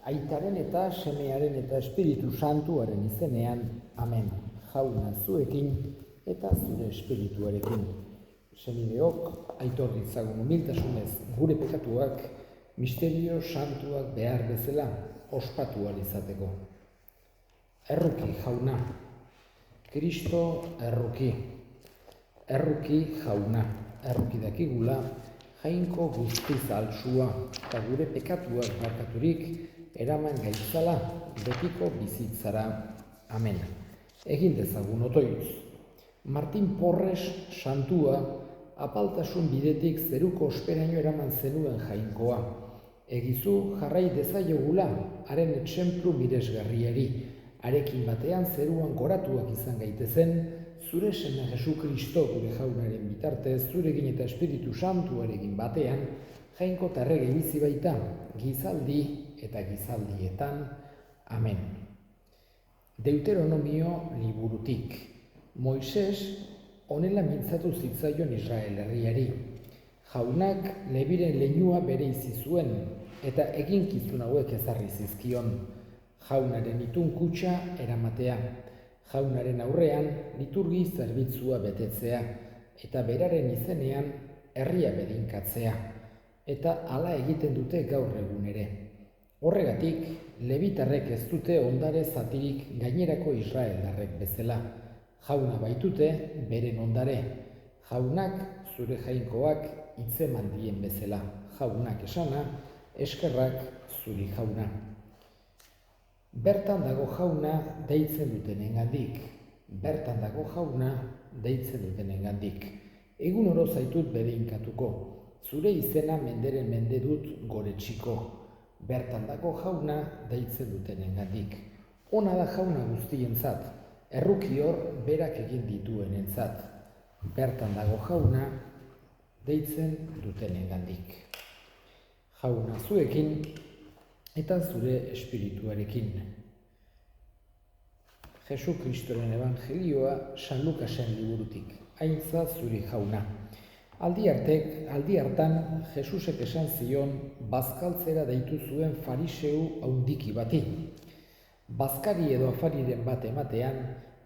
Aitaren eta Semearen eta Espiritu Santuaren izenean, amen. Jauna zuekin eta zure espirituarekin. Senideok, aitor ditzagun humiltasunez gure pekatuak, misterio santuak behar bezala ospatu ahal izateko. Erruki jauna, Kristo erruki. Erruki jauna, erruki dakigula, jainko guztiz altsua eta gure pekatuak barkaturik eraman gaitzala betiko bizitzara. Amen. Egin dezagun otoitz. Martin Porres santua apaltasun bidetik zeruko osperaino eraman zenuen jainkoa. Egizu jarrai dezaiogula haren etxemplu miresgarriari. Arekin batean zeruan goratuak izan gaitezen, zure seme Jesu Kristo gure jaunaren bitartez, zurekin eta Espiritu Santuarekin batean, jainko eta errege bizi baita, gizaldi eta gizaldietan. Amen. Deuteronomio liburutik. Moises honela mintzatu zitzaion Israel herriari. Jaunak Lebiren leinua bereizi zuen, eta eginkizun hauek ezarri zizkion. Jaunaren itun kutxa eramatea, jaunaren aurrean liturgi zerbitzua betetzea, eta beraren izenean herria bedinkatzea, eta hala egiten dute gaur egun ere. Horregatik, lebitarrek ez dute ondare zatirik gainerako israeldarrek bezala. Jauna baitute beren ondare, jaunak zure jainkoak hitzeman dien bezala. Jaunak esana, eskerrak zuri jauna. Bertan dago jauna deitzen dutenengandik. Bertan dago jauna deitzen dutenengandik. Egun oro zaitut bedeinkatuko. Zure izena menderen mende dut goretsiko. Bertan dago jauna deitzen dutenengandik. Ona da jauna guztientzat, errukior berak egin dituenentzat. Bertan dago jauna deitzen dutenengandik. Jauna zuekin eta zure espirituarekin. Jesu Kristoren evangelioa San Lukasen liburutik. Aintza zuri jauna. Aldi hartan Jesusek esan zion bazkaltzera deitu zuen fariseu haundiki bati. Bazkari edo afariren bat ematean,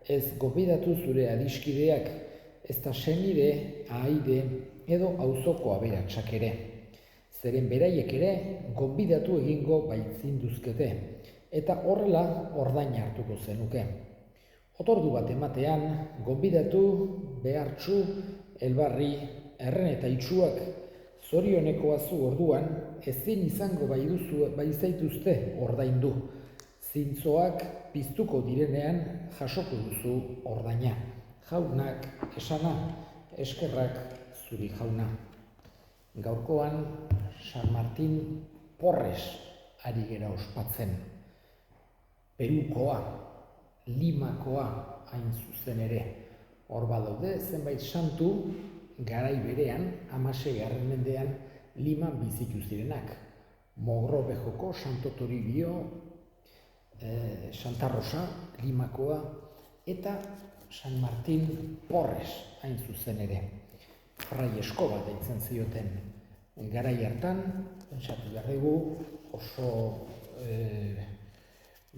ez gobidatu zure adiskideak, ez da senide, ahaide edo auzoko aberatsak ere. Zeren beraiek ere gonbidatu egingo baitzinduzkete, eta horrela ordaina hartuko zenuke. Otordu bat ematean, gonbidatu, behartsu, elbarri, erren eta itsuak zorionekoa zu orduan, ezin izango baizaituzte ordaindu. Zintzoak piztuko direnean jasoko duzu ordaina. Jaunak esana, eskerrak zuri jauna. Gaurkoan San Martin Porres ari gera ospatzen. Perukoa, Limakoa hain zuzen ere. Hor badaude zenbait santu garai berean, 16. mendean Liman bizitu zirenak. Mogrovejoko Santo Toribio, Santa Rosa, Limakoa, eta San Martin Porres hain zuzen ere. Frai eskoba deitzen zioten. Garai hartan, pentsatu behar dugu, oso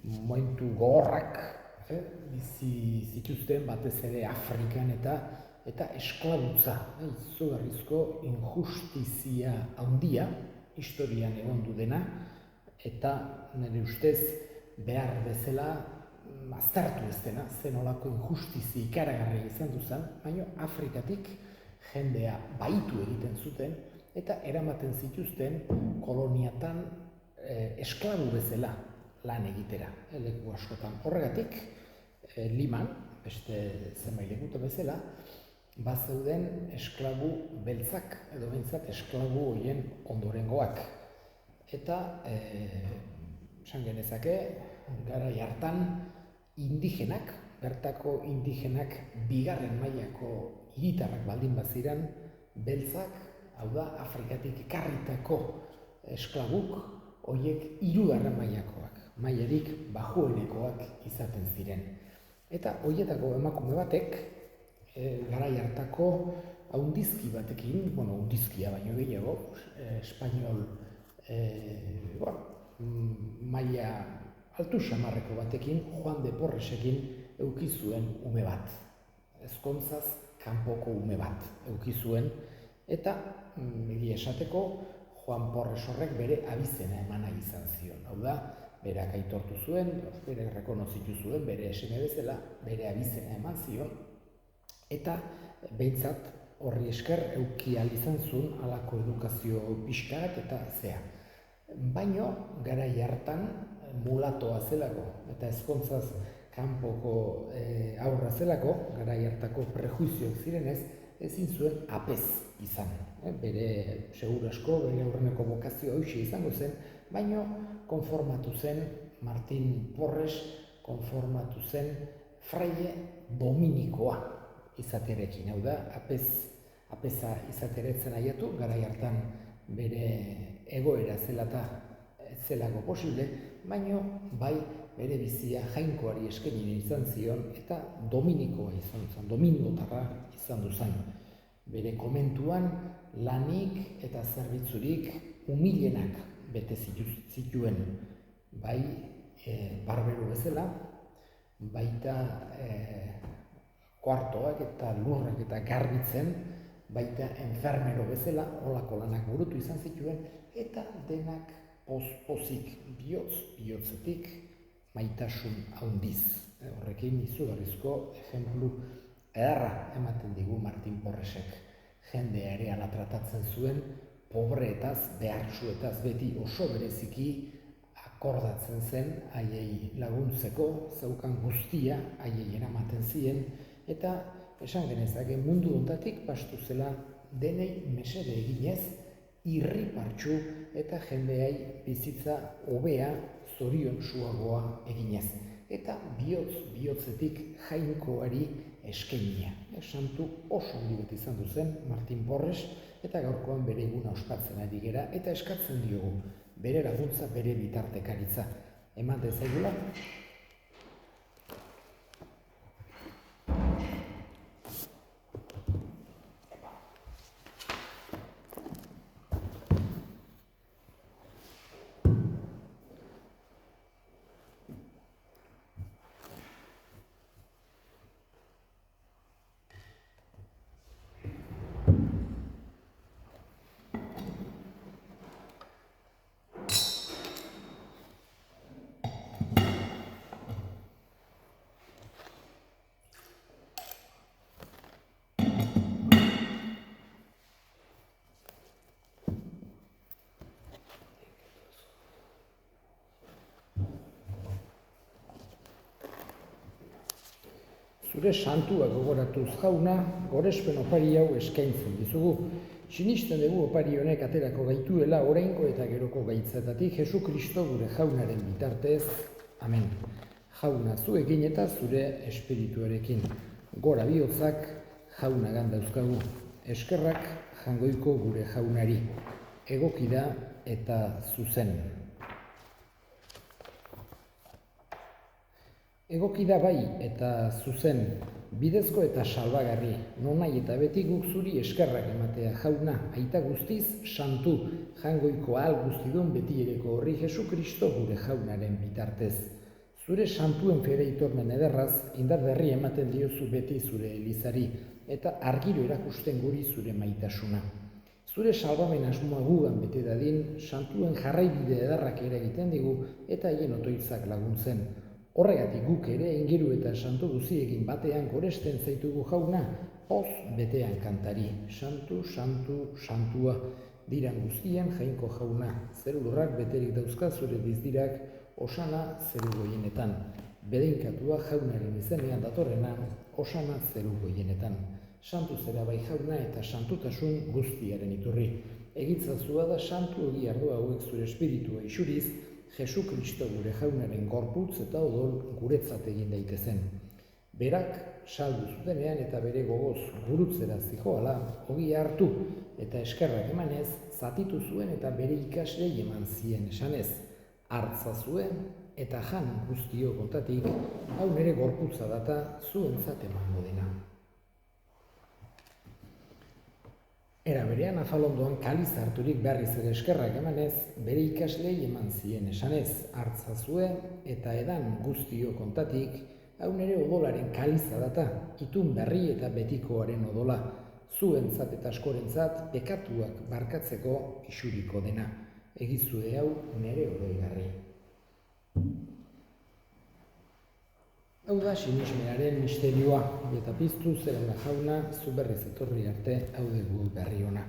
momentu gogorrak bizi zituzten batez ere Afrikan eta esklabutza, izugarrizko injustizia handia historian egondu dena, eta nire ustez behar bezala aztertu ez dena, zenolako injustizia ikaragarria izan duzan, baina Afrikatik jendea baitu egiten zuten eta eramaten zituzten koloniatan esklabu bezala lan egitera, leku askotan. Horregatik, Liman, beste zenbait lekuta bezala, bazeuden esklabu beltzak, edo behintzat esklabu horien ondorengoak. Eta, esan genezake, garai hartan indigenak, bertako indigenak bigarren mailako hiritarrak baldin baziran, beltzak, hau da, Afrikatik ekarritako esklabuk, horiek 3. mailakoak, mailarik bajuenekoak izaten ziren. Eta horietako emakume batek, garai hartako haundizki batekin, haundizkia baino gehiago, espainol maila altu samarreko batekin, Juan de Porresekin eduki zuen ume bat. Ezkontzaz kanpoko ume bat eduki zuen, eta egia esateko Juan Porres horrek bere abizena emana izan zion. Hau da, berak aitortu zuen, bere rekonozitu zuen, bere eseme bezala, bere abizena eman zion, eta behintzat horri esker eduki ahal izan zuen halako edukazio pixkat eta zea. Baino, garai hartan mulatoa zelako, eta ezkontzaz kanpoko aurra zelako, garai hartako prejuizioak zirenez, ezin zuen apez izan. Bere seguru asko, bere aurreneko bokazioa hoxe izango zen, baino konformatu zen Martin Porres, konformatu zen fraile dominikoa izaterekin. Hau da, apeza izateretzen aiatu, garai hartan bere egoera zelako posible, baino bai bere bizia jainkoari eskaini izan zion eta dominikoa izan zen, domingotarra izan duzan. Bere komentuan lanik eta zerbitzurik umilenak bete zituen, bai barbero bezala, baita kuartoak eta lurrak eta garbitzen, baita enfermero bezala, holako lanak burutu izan zituen, eta denak pozik, bihotzetik, maitasun handiz. Horrekin izugarrizko ejemplu ederra ematen digu Martin Porresek. Jende areala tratatzen zuen, pobreetaz, behartsuetaz beti oso bereziki akordatzen zen, haiei laguntzeko, zeukan guztia haiei eramaten zien, eta esan genezake mundu honetatik pastu zela denei mesede eginez, irripartsu eta jendeai bizitza hobea, zorion suagoa eginez. Eta bihotzetik jainkoari eskainia. Santu oso handi bat izan duzen Martin Porres, eta gaurkoan bere eguna ospatzen ari gera, eta eskatzen diogu bere laguntza, bere bitartekaritza. Eman dezagula. Zure santua gogoratuz jauna, gorespen opari hau eskaintzen dizugu. Sinisten dugu opari honek aterako gaituela oraingo eta geroko gaitzetatik Jesu Kristo gure jaunaren bitartez. Amen. Jauna zuekin eta zure espirituarekin. Gora bihotzak jaunagan dauzkagu. Eskerrak jangoiko gure jaunari. Egoki da eta zuzen. Egoki da bai eta zuzen, bidezko eta salbagarri, nonai eta beti guk zuri eskerrak ematea jauna, aita guztiz santu, jangoiko ahal guztidun betiereko horri Jesu Kristo gure jaunaren bitartez. Zure santuen fede itormen ederraz, indar berri ematen diozu beti zure elizari, eta argiro erakusten guri zure maitasuna. Zure salbamen asmoa gugan bete dadin, santuen jarraibide ederrak ere egiten digu, eta haien otoitzak laguntzen. Horregatik guk ere ingiru eta santu guziekin batean goresten zaitugu jauna, poz betean kantari. Santu, santu, santua, diran guztien jainko jauna. Zerulurrak beterik dauzka zure dizdirak, osana zeru goienetan. Bedeinkatua jaunaren izenean datorrena, osana zeru goienetan. Santu zera bai jauna eta santutasun guztiaren iturri. Egitzazua da santu egi ardua hauek zure espiritua isuriz, Jesu Kristo gure jaunaren gorputz eta odol guretzat egin daitezen. Berak saldu zutenean eta bere gogoz gurutzera zijoala, ogia hartu eta eskerrak emanez, zatitu zuen eta bere ikaslei eman zien esanez. Hartza zuen eta jan guztio kontatik, hau nere gorputza data zuentzat emango dena. Era berean afalondoan kaliz harturik berriz ere eskerrak emanez, bere ikaslei eman zien esanez, hartzazue eta edan guztio kontatik, hau nere odolaren kaliza data, itun berri eta betikoaren odola, zuentzat eta askorentzat pekatuak barkatzeko isuriko dena. Egizue hau nere oroigarri. Hau da sinismearen misterioa, eta piztu zerena jauna, zu berriz etorri arte hau dugu berri ona.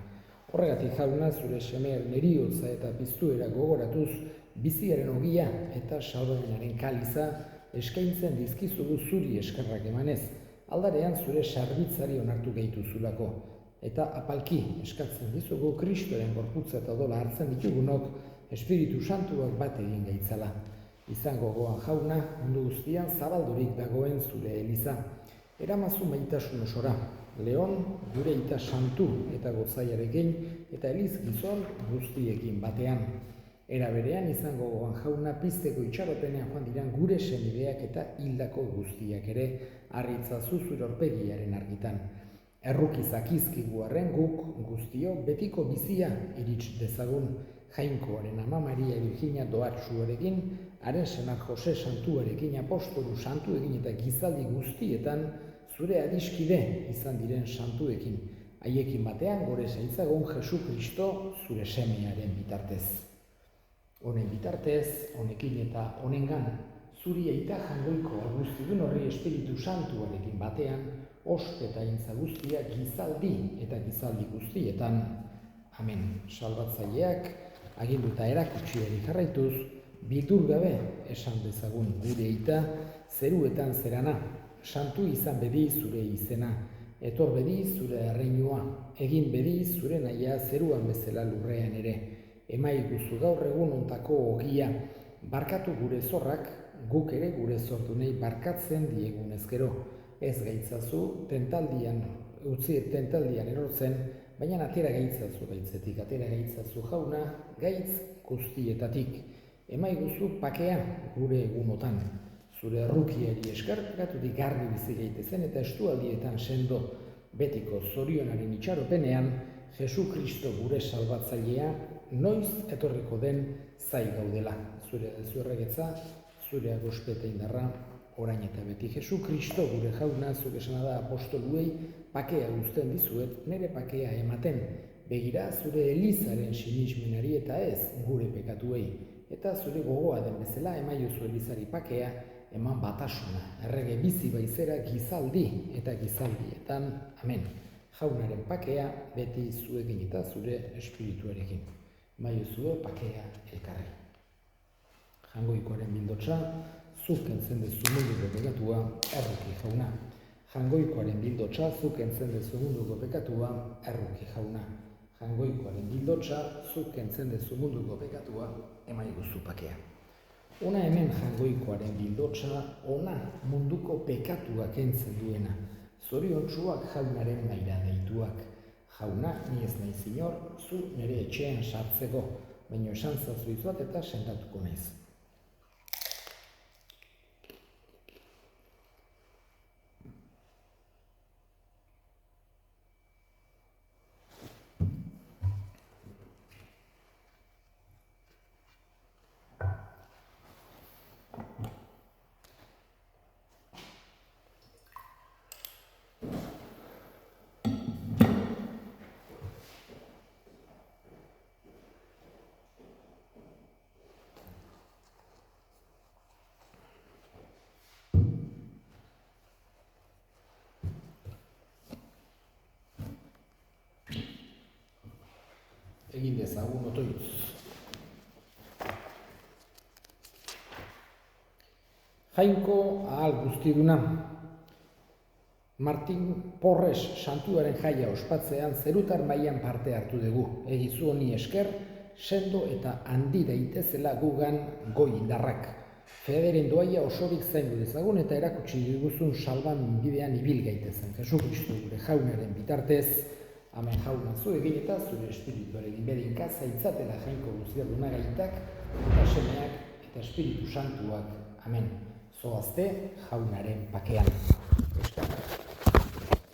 Horregatik jauna, zure semearen eriotza eta piztuera gogoratuz, biziaren ogia eta salbamenaren kaliza eskaintzen dizkizugu zuri eskerrak emanez, aldarean zure sarbitzari onartu gehituzulako. Eta apalki eskatzen dizugu Kristoren gorputza eta odola hartzen ditugunok, Espiritu Santuak bat egin gaitzala. Izango gogoan jauna, mundu guztian zabaldurik dagoen zure eliza. Eramazu maitasun osora, Leon gure ita santu eta gozaiarekin eta eliz gizon guztiekin batean. Era berean izango gogoan jauna pizteko itxaropenean joan diran gure senideak eta hildako guztiak ere harritzazu zure aurpegiaren argitan. Errukiz akizkigu arren guk guztio betiko bizia irits dezagun, Jainkoaren ama Maria Virginia doatsuarekin, haren senar Jose santuarekin, apostolu santu egin eta gizaldi guztietan zure adiskide izan diren santuekin, haiekin batean gore zaitzagun Jesu Kristo zure semearen bitartez. Honen bitartez, honekin eta honengan, zuri eita jangoiko guztidun horri Espiritu Santuarekin batean, ospe eta intza guztia gizaldi eta gizaldi guztietan. Amen. Salbatzaileak, agindu eta erakutsiari jarraituz, bildur gabe esan dezagun gure eita, zeruetan zerana, santu izan bedi zure izena, etor bedi zure erreinua, egin bedi zure nahia zeruan bezala lurrean ere, emai guzu gaur egun ontako ogia, barkatu gure zorrak, guk ere gure zortunei barkatzen diegun ezkero, ez gaitzazu tentaldian erortzen, baina atera gaitzazu gaitzetik, atera gaitzazu jauna, gaitz guztietatik. Emai guzu pakea gure egunotan, zure errukiari eskargatutik garbi bizi gaitezen eta estualdietan sendo betiko zorionaren itxaropenean, Jesu Kristo gure salbatzailea, noiz etorriko den zai gaudela. Zure zuerregetza, zure agospeta indarra, orain eta beti. Jesu Kristo gure jauna, zuk esana da apostoluei, pakea uzten dizuet, nire pakea ematen, begira zure elizaren sinismenari eta ez gure pekatuei, eta zure gogoa den bezala emaiozu elizari pakea, eman batasuna, errege bizi baizera gizaldi eta gizaldietan, amen. Jaunaren pakea beti zuekin eta zure espirituarekin. Emaiozue pakea elkarri. Jangoikoaren bildotsa, zuk entzen dezu munduko pekatua, erruki jauna. Jangoikoaren bildotsa, zuk entzen dezu munduko pekatua, erruki jauna. Jangoikoaren bildotsa, zuk entzen dezu munduko pekatua, emaiguzu pakea. Ona hemen jangoikoaren bildotsa, ona munduko pekatuak entzen duena. Zoriontsuak jaunaren maira deituak. Jauna, ni ez naiz inor, zu nire etxean sartzeko, baina esan zazu izuat eta sentatuko naiz. Egin dezagun otoitz. Jainko ahal guztiduna. Martin Porres santuaren jaia ospatzean zerutar mailan parte hartu dugu. Egizu honi esker, sendo eta handi daitezela gugan goi indarrak. Federen doaia osorik zaindu dezagun eta erakutsi diguzun salban bidean ibil gaitezen. Jesu Kristo gure jaunaren bitartez, amen jauna zu egin eta zure espirituarekin bedinka zaitzatela jainko guztialduna gaitak eta semeak eta Espiritu Santuak. Amen. Zoazte jaunaren pakean.